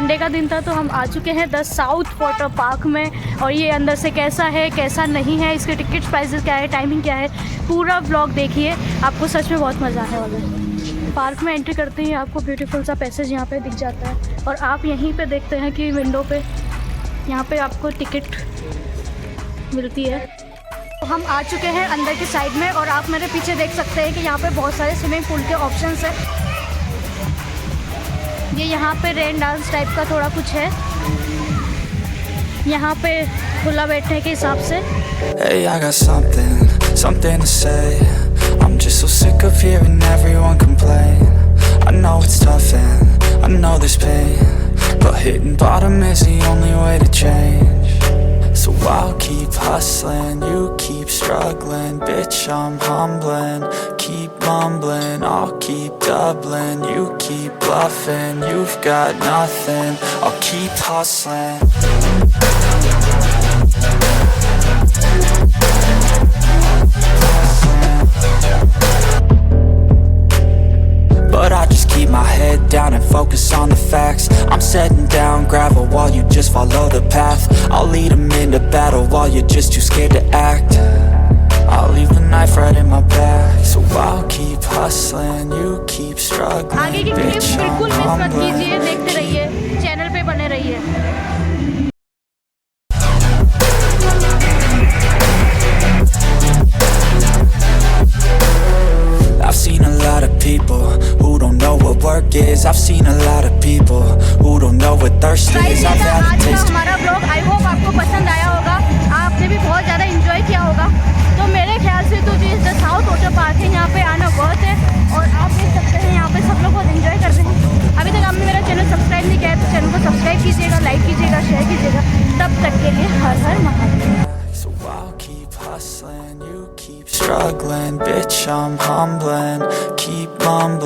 Sunday का दिन था तो हम आ चुके हैं द साउथ वाटर पार्क में। और ये अंदर से कैसा है कैसा नहीं है, इसके टिकट प्राइसेस क्या है, टाइमिंग क्या है, पूरा ब्लॉग देखिए, आपको सच में बहुत मज़ा आने वाला है। पार्क में एंट्री करते ही आपको ब्यूटीफुल सा पैसेज यहाँ पे दिख जाता है और आप यहीं पे देखते हैं कि विंडो पे यहाँ पे आपको टिकट मिलती है। तो हम आ चुके हैं अंदर की साइड में और आप मेरे पीछे देख सकते हैं कि यहाँ पे बहुत सारे स्विमिंग पूल के ऑप्शंस हैं। ये यहाँ पे रेन डांस टाइप का थोड़ा कुछ है, यहाँ पे खुला बैठने के हिसाब से। Hey, I got something to say. I'm just so sick of hearing everyone complain. I know it's tough and I know there's pain, but hitting bottom is the only way to change. So I'll keep hustling, you keep struggling. Bitch, I'm humbling, keep mumbling. I'll keep doubling, you keep bluffing. You've got nothing, I'll keep hustling. But I just keep my head down and focus on the facts. I'm setting down gravel while you just follow the path. I'll lead them into battle while you're just too scared to act. I'll leave the knife right in my back. So I'll keep hustling, you keep struggling. आगे की clip बिल्कुल miss मत कीजिए, देखते रहिए, channel पे बने रहिए। I've seen a lot of people who don't know what work is. I've seen a lot of people who don't know what thirst is. I've had a taste. हमारा blog I hope आपको पसंद आया होगा, आपने भी बहुत ज़्यादा enjoy किया होगा। तो मेरे ख्याल से तो जी द साउथ वाटर पार्क है, यहाँ पे आना बहुत है और आप देख सकते हैं यहाँ पे सब लोग बहुत एंजॉय कर रहे हैं। अभी तक आपने मेरा चैनल सब्सक्राइब नहीं किया है तो चैनल को सब्सक्राइब कीजिएगा, लाइक कीजिएगा, शेयर कीजिएगा। तब तक के लिए हर हर Mahadev. So I'll keep hustling, you keep struggling. Bitch, I'm humbling, keep mumbling.